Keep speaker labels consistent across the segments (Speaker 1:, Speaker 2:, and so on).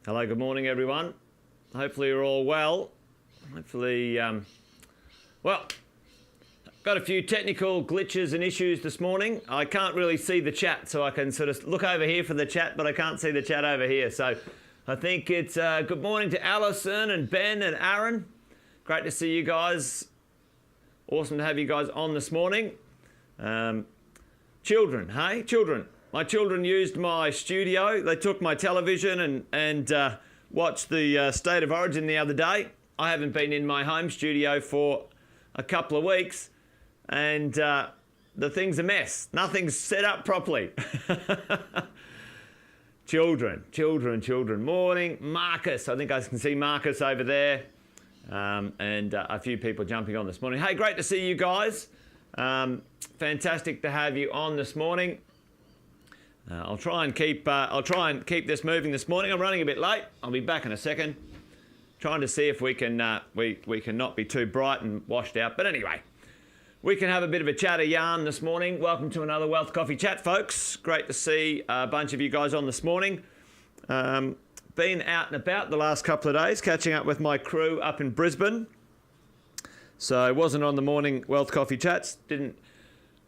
Speaker 1: Hello, good morning, everyone. Hopefully you're all well. Hopefully, got a few technical glitches and issues this morning. I can't really see the chat, so I can sort of look over here for the chat, but I can't see the chat over here. So I think it's good morning to Alison and Ben and Aaron. Great to see you guys. Awesome to have you guys on this morning. Children, hey? Children. My children used my studio. They took my television and watched the State of Origin the other day. I haven't been in my home studio for a couple of weeks, and the thing's a mess. Nothing's set up properly. Children. Morning, Marcus. I think I can see Marcus over there, and a few people jumping on this morning. Hey, great to see you guys. Fantastic to have you on this morning. I'll try and keep this moving this morning. I'm running a bit late. I'll be back in a second. Trying to see if we can not be too bright and washed out. But anyway, we can have a bit of a chat, a yarn this morning. Welcome to another Wealth Coffee Chat, folks. Great to see a bunch of you guys on this morning. Been out and about the last couple of days, catching up with my crew up in Brisbane. So I wasn't on the morning Wealth Coffee Chats.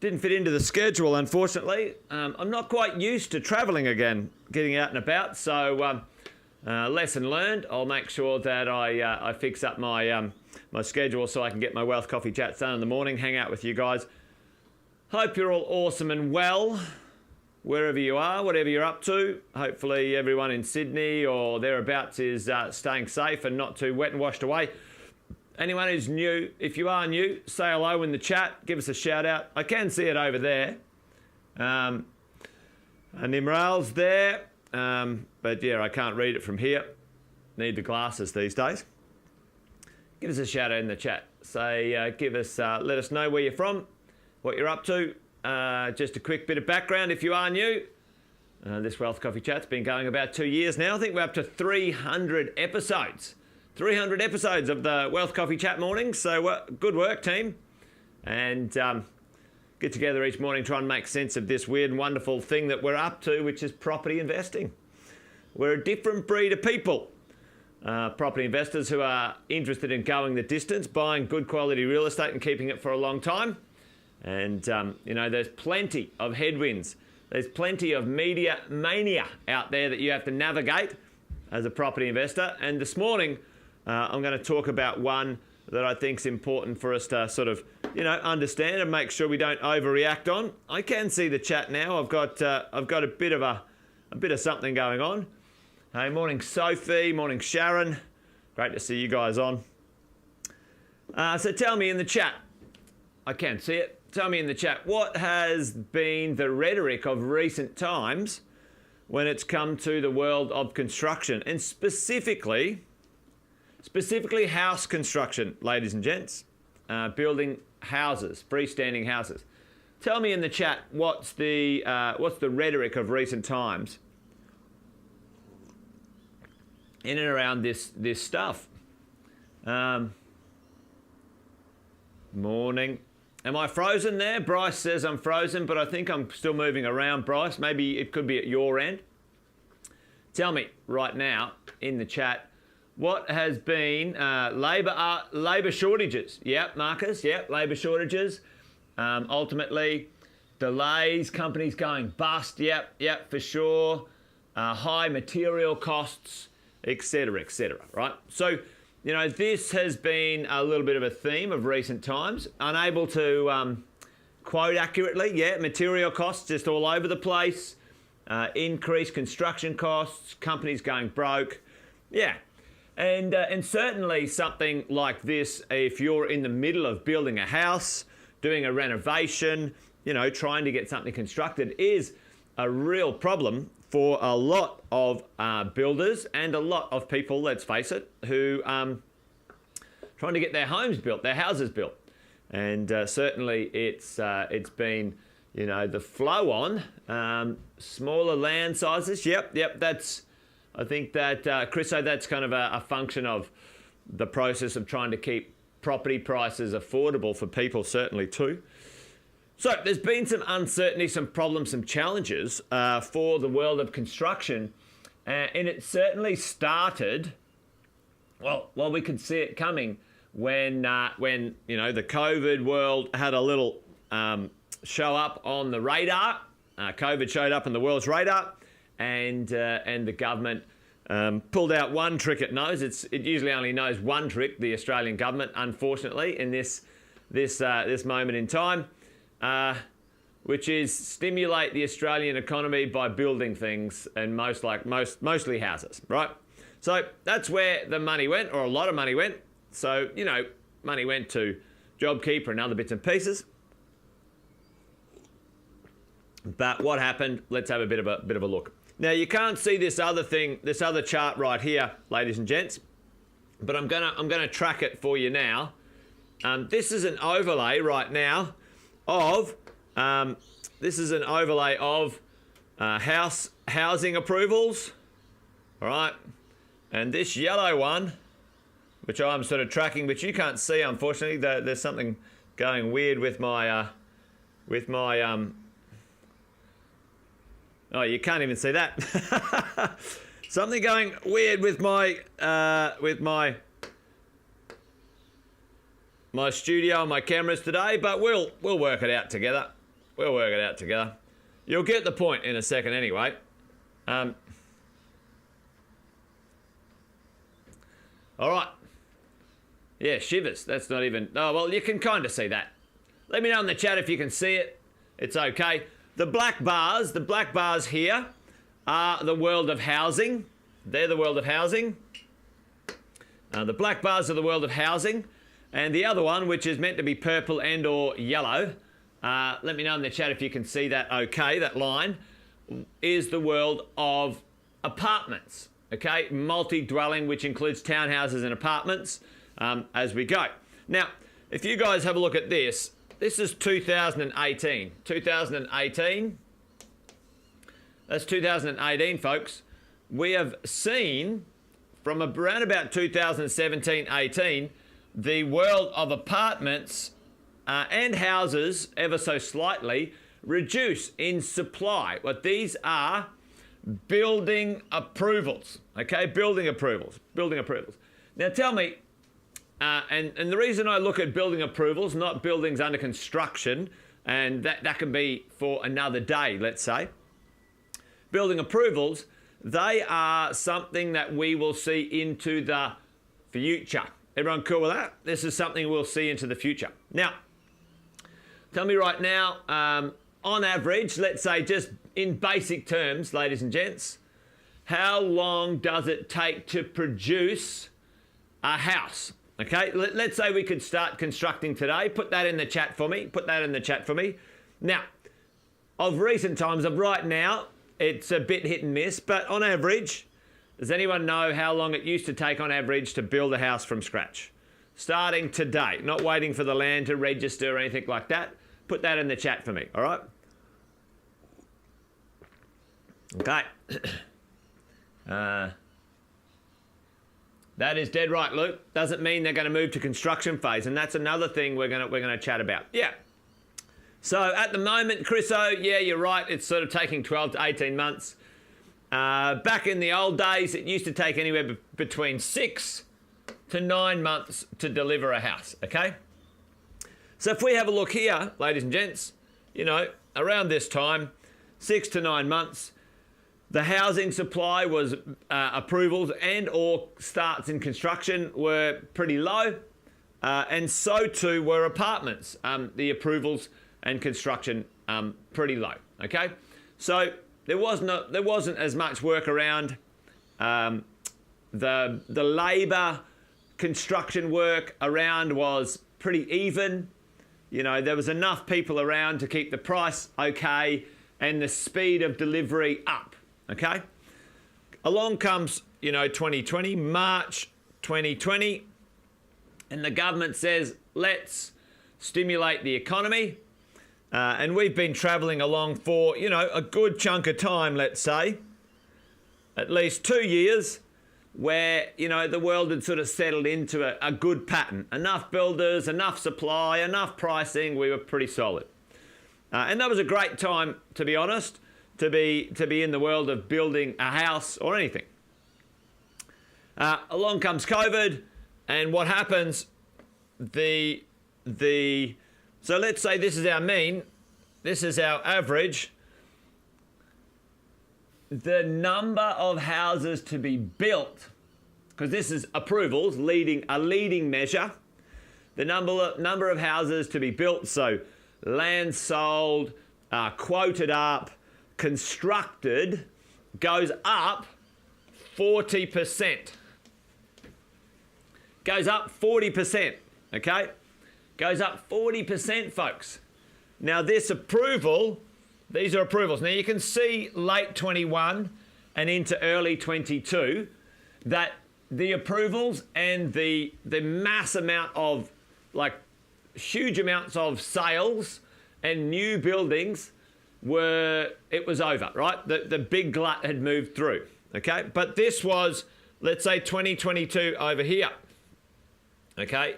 Speaker 1: Didn't fit into the schedule, unfortunately. I'm not quite used to travelling again, getting out and about. So lesson learned. I'll make sure that I fix up my my schedule so I can get my Wealth Coffee Chats done in the morning, hang out with you guys. Hope you're all awesome and well, wherever you are, whatever you're up to. Hopefully everyone in Sydney or thereabouts is staying safe and not too wet and washed away. Anyone who's new, if you are new, say hello in the chat. Give us a shout out. I can see it over there. And Imral's there. But yeah, I can't read it from here. Need the glasses these days. Give us a shout out in the chat. Say, let us know where you're from, what you're up to. Just a quick bit of background if you are new. This Wealth Coffee Chat's been going about 2 years now. I think we're up to 300 episodes. 300 episodes of the Wealth Coffee Chat morning. So good work, team. And get together each morning, try and make sense of this weird and wonderful thing that we're up to, which is property investing. We're a different breed of people. Property investors who are interested in going the distance, buying good quality real estate and keeping it for a long time. And, there's plenty of headwinds. There's plenty of media mania out there that you have to navigate as a property investor. And this morning, I'm going to talk about one that I think is important for us to sort of, understand and make sure we don't overreact on. I can see the chat now. I've got a bit of something going on. Hey, morning Sophie, morning Sharon. Great to see you guys on. So tell me in the chat. I can see it. Tell me in the chat, what has been the rhetoric of recent times when it's come to the world of construction, and specifically house construction, ladies and gents, building houses, freestanding houses. Tell me in the chat what's the rhetoric of recent times in and around this stuff. Morning. Am I frozen there? Bryce says I'm frozen, but I think I'm still moving around, Bryce. Maybe it could be at your end. Tell me right now in the chat, what has been labour shortages? Yep, Marcus, yep, labour shortages. Ultimately, delays, companies going bust, yep, for sure. High material costs, etc., right? So, this has been a little bit of a theme of recent times. Unable to quote accurately, material costs just all over the place. Increased construction costs, companies going broke, and certainly something like this, if you're in the middle of building a house, doing a renovation, trying to get something constructed, is a real problem for a lot of builders and a lot of people, let's face it, who trying to get their homes built, their houses built. And certainly it's been, the flow on smaller land sizes. Yep, I think that, Chriso, that's kind of a function of the process of trying to keep property prices affordable for people, certainly too. So there's been some uncertainty, some problems, some challenges for the world of construction. And it certainly started, well, we could see it coming when the COVID world had a little show up on the radar. COVID showed up on the world's radar, and the government pulled out one trick it knows. It usually only knows one trick, the Australian government, unfortunately, in this moment in time, which is stimulate the Australian economy by building things, and mostly houses, right? So that's where the money went, or a lot of money went. So, money went to JobKeeper and other bits and pieces. But what happened? Let's have a bit of a look. Now, you can't see this other chart right here, ladies and gents, but I'm gonna track it for you now. This is an overlay right now of housing approvals, all right? And this yellow one, which I'm sort of tracking, which you can't see, unfortunately. There's something going weird with my oh, you can't even see that. Something going weird with my studio and my cameras today, but we'll work it out together. We'll work it out together. You'll get the point in a second anyway. All right. Yeah, shivers. That's not even... Oh, well, you can kind of see that. Let me know in the chat if you can see it. It's okay. The black bars here are the world of housing. They're the world of housing. The black bars are the world of housing. And the other one, which is meant to be purple and or yellow, let me know in the chat if you can see that okay, that line, is the world of apartments, okay? Multi-dwelling, which includes townhouses and apartments, as we go. Now, if you guys have a look at this, this is 2018. 2018, that's 2018, folks. We have seen from around about 2017-18, the world of apartments and houses ever so slightly reduce in supply. What these are building approvals, okay? Building approvals. Now tell me, and the reason I look at building approvals, not buildings under construction, and that can be for another day, let's say. Building approvals, they are something that we will see into the future. Everyone cool with that? This is something we'll see into the future. Now, tell me right now, on average, let's say just in basic terms, ladies and gents, how long does it take to produce a house? Okay, let's say we could start constructing today. Put that in the chat for me. Now, of recent times, of right now, it's a bit hit and miss, but on average, does anyone know how long it used to take on average to build a house from scratch? Starting today, not waiting for the land to register or anything like that. Put that in the chat for me, all right? Okay. That is dead right, Luke. Doesn't mean they're going to move to construction phase, and that's another thing we're going to chat about. Yeah. So at the moment, Chriso, yeah, you're right. It's sort of taking 12 to 18 months. Back in the old days, it used to take anywhere between 6 to 9 months to deliver a house, okay? So if we have a look here, ladies and gents, around this time, 6 to 9 months, the housing supply was approvals and or starts in construction were pretty low, and so too were apartments. The approvals and construction pretty low, okay? So there wasn't as much work around. The labour construction work around was pretty even. There was enough people around to keep the price okay and the speed of delivery up, okay? Along comes, 2020, March 2020, and the government says, let's stimulate the economy. And we've been travelling along for, a good chunk of time, let's say, at least 2 years, where, the world had sort of settled into a good pattern. Enough builders, enough supply, enough pricing, we were pretty solid. And that was a great time, to be honest, to be in the world of building a house or anything. Along comes COVID, and what happens? So let's say this is our mean, this is our average. The number of houses to be built, because this is approvals, a leading measure. The number of houses to be built, so land sold, quoted up, constructed, goes up 40%. Goes up 40%, okay? Goes up 40%, folks. Now this approval, these are approvals. Now you can see late 21 and into early 22 that the approvals and the mass amount of, like, huge amounts of sales and new buildings it was over, right? The big glut had moved through, okay? But this was, let's say, 2022 over here, okay?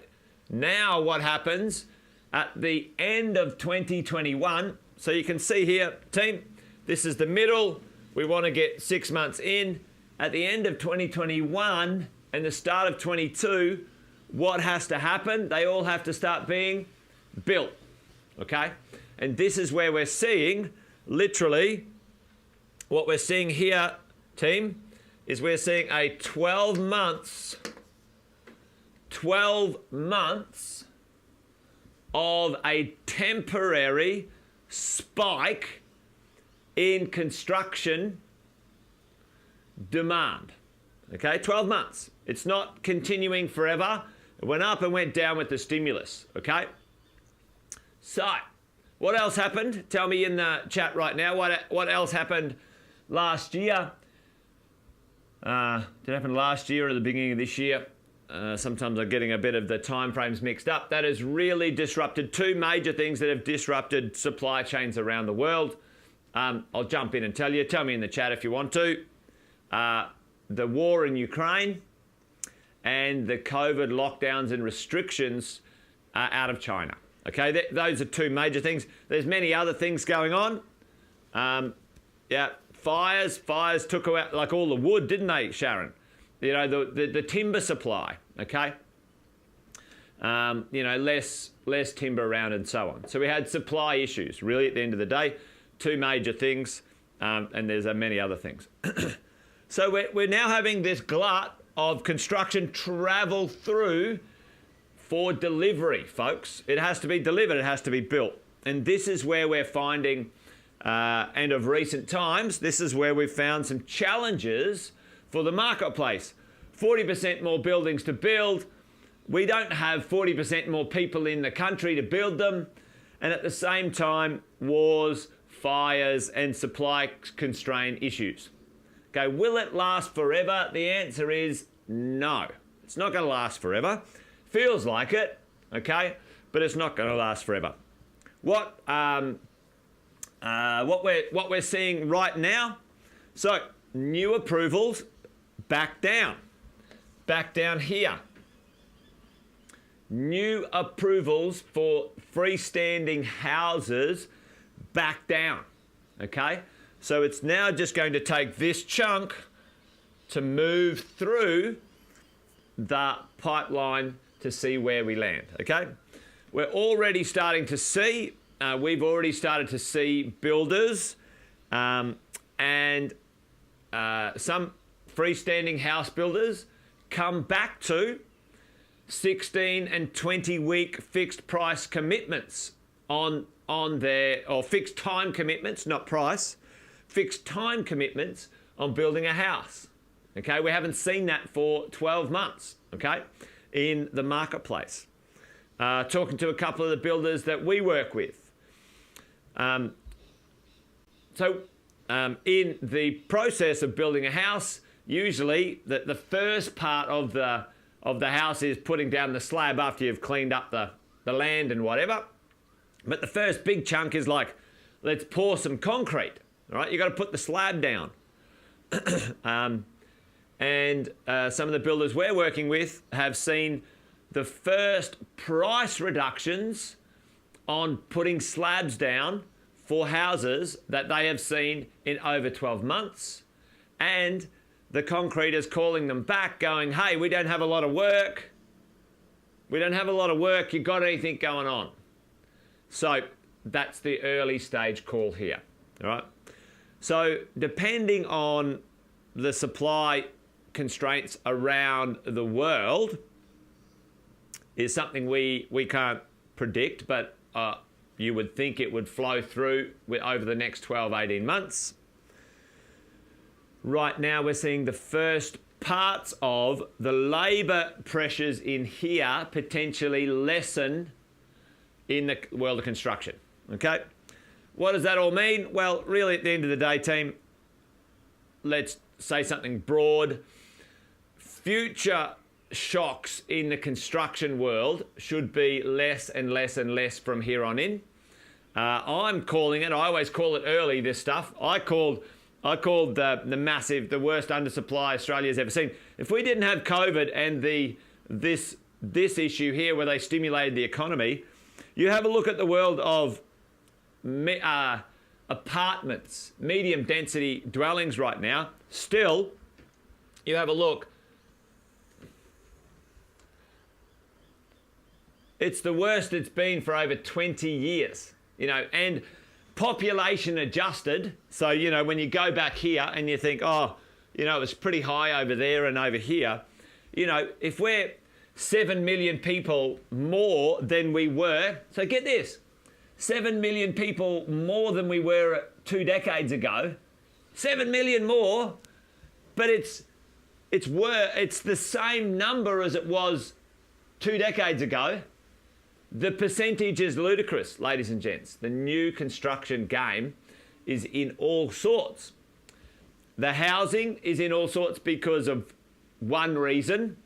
Speaker 1: Now what happens at the end of 2021, so you can see here, team, this is the middle. We want to get 6 months in. At the end of 2021 and the start of 22, what has to happen? They all have to start being built, okay? And this is where we're seeing, literally, what we're seeing here, team, is we're seeing a 12 months of a temporary spike in construction demand. Okay, 12 months. It's not continuing forever. It went up and went down with the stimulus. Okay, so what else happened? Tell me in the chat right now. What else happened last year? Did it happen last year or the beginning of this year? Sometimes I'm getting a bit of the time frames mixed up. That has really disrupted two major things that have disrupted supply chains around the world. I'll jump in and tell you. Tell me in the chat if you want to. The war in Ukraine and the COVID lockdowns and restrictions out of China. Okay, those are two major things. There's many other things going on. Fires took out like all the wood, didn't they, Sharon? You know, the timber supply, okay? Less timber around and so on. So we had supply issues, really, at the end of the day. Two major things, and there's many other things. So we're now having this glut of construction travel through for delivery, folks. It has to be delivered, it has to be built. And this is where we're finding, and of recent times, this is where we've found some challenges for the marketplace. 40% more buildings to build. We don't have 40% more people in the country to build them. And at the same time, wars, fires, and supply constraint issues. Okay, will it last forever? The answer is no. It's not going to last forever. Feels like it, okay, but it's not going to last forever. What we're seeing right now, so new approvals back down here. New approvals for freestanding houses back down, okay? So it's now just going to take this chunk to move through the pipeline to see where we land, okay? We're already starting to see, we've already started to see builders and some freestanding house builders come back to 16 and 20 week fixed price commitments on their, or fixed time commitments, not price, fixed time commitments on building a house. Okay, we haven't seen that for 12 months, okay, in the marketplace. Talking to a couple of the builders that we work with. In the process of building a house, usually the first part of the house is putting down the slab after you've cleaned up the land and whatever. But the first big chunk is like, let's pour some concrete, all right? You've got to put the slab down. Some of the builders we're working with have seen the first price reductions on putting slabs down for houses that they have seen in over 12 months. And the concreters calling them back going, hey, we don't have a lot of work. We don't have a lot of work. You got anything going on? So that's the early stage call here. All right. So depending on the supply constraints around the world is something we can't predict, but you would think it would flow through over the next 12, 18 months. Right now we're seeing the first parts of the labour pressures in here potentially lessen in the world of construction. Okay? What does that all mean? Well, really at the end of the day, team, let's say something broad. Future shocks in the construction world should be less and less and less from here on in. I'm calling it, I always call it early, this stuff. I called the worst undersupply Australia's ever seen. If we didn't have COVID and this issue here where they stimulated the economy, you have a look at the world of apartments, medium density dwellings right now. Still, you have a look. It's the worst it's been for over 20 years, and population adjusted. So, when you go back here and you think, it was pretty high over there and over here, if we're 7 million people more than we were, so get this, 7 million people more than we were 2 decades ago, 7 million more, but it's the same number as it was 2 decades ago. The percentage is ludicrous, ladies and gents. The new construction game is in all sorts. The housing is in all sorts because of one reason,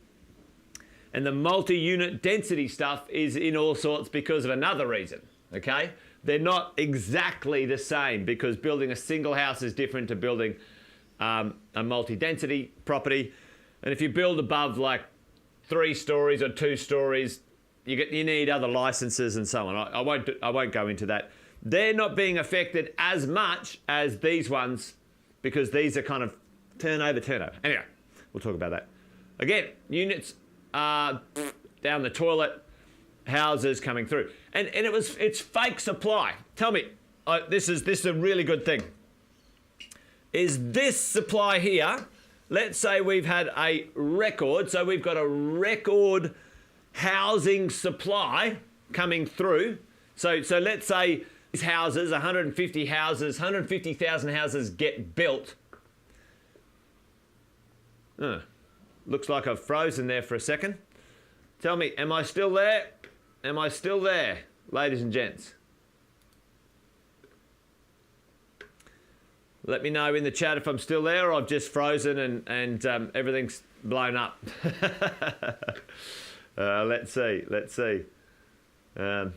Speaker 1: and the multi-unit density stuff is in all sorts because of another reason, okay? They're not exactly the same because building a single house is different to building a multi-density property. And if you build above like 3 stories or 2 stories, you need other licenses and so on. I won't go into that. They're not being affected as much as these ones because these are kind of turnover. Anyway, we'll talk about that. Again, units are down the toilet, houses coming through. And it's fake supply. Tell me, this is a really good thing. Is this supply here, let's say we've had a record, so we've got a record housing supply coming through. So let's say these houses, 150,000 houses get built. Looks like I've frozen there for a second. Tell me, am I still there? Am I still there, ladies and gents? Let me know in the chat if I'm still there or I've just frozen and everything's blown up. Let's see. All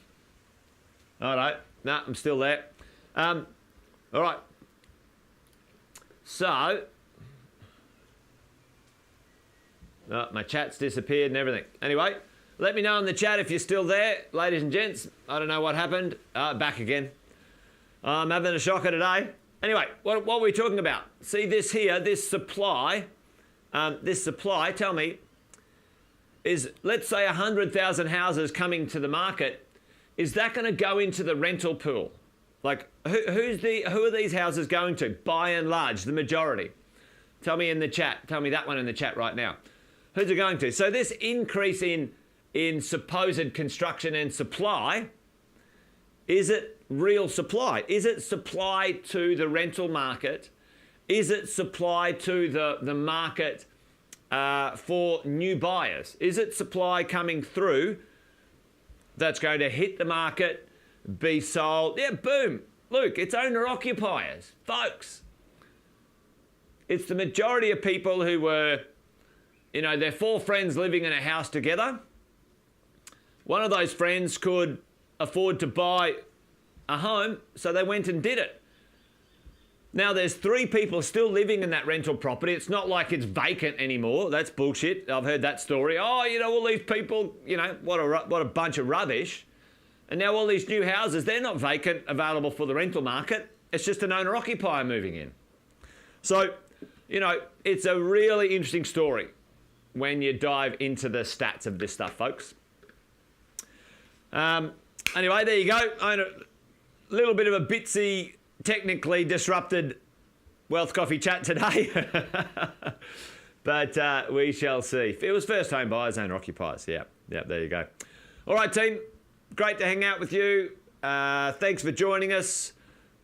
Speaker 1: right. No, I'm still there. All right. So, my chat's disappeared and everything. Anyway, let me know in the chat if you're still there, ladies and gents. I don't know what happened. Back again. I'm having a shocker today. Anyway, what were we talking about? See this here, this supply, tell me, is, let's say 100,000 houses coming to the market, is that going to go into the rental pool? Like, who are these houses going to, by and large, the majority? Tell me in the chat. Tell me that one in the chat right now. Who's it going to? So this increase in supposed construction and supply, is it real supply? Is it supply to the rental market? Is it supply to the market for new buyers? Is it supply coming through that's going to hit the market, be sold? Yeah, boom. Look, it's owner-occupiers. Folks, it's the majority of people who were, they're 4 friends living in a house together. One of those friends could afford to buy a home, so they went and did it. Now there's 3 people still living in that rental property. It's not like it's vacant anymore. That's bullshit. I've heard that story. All these people, what a bunch of rubbish. And now all these new houses, they're not vacant, available for the rental market. It's just an owner-occupier moving in. So, you know, it's a really interesting story when you dive into the stats of this stuff, folks. Anyway, there you go. A little bit of a bitsy, technically disrupted Wealth Coffee chat today. But we shall see. It was first home buyers, owner occupiers. Yeah, there you go. All right, team. Great to hang out with you. Thanks for joining us.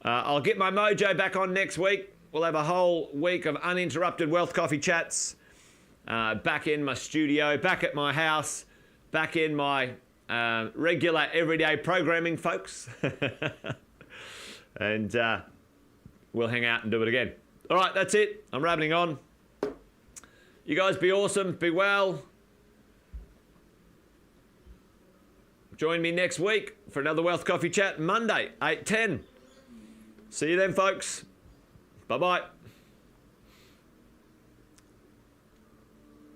Speaker 1: I'll get my mojo back on next week. We'll have a whole week of uninterrupted Wealth Coffee chats. Back in my studio, back at my house, back in my regular everyday programming, folks. And we'll hang out and do it again. All right, that's it. I'm rambling on. You guys be awesome. Be well. Join me next week for another Wealth Coffee chat, Monday, 8:10. See you then, folks. Bye-bye.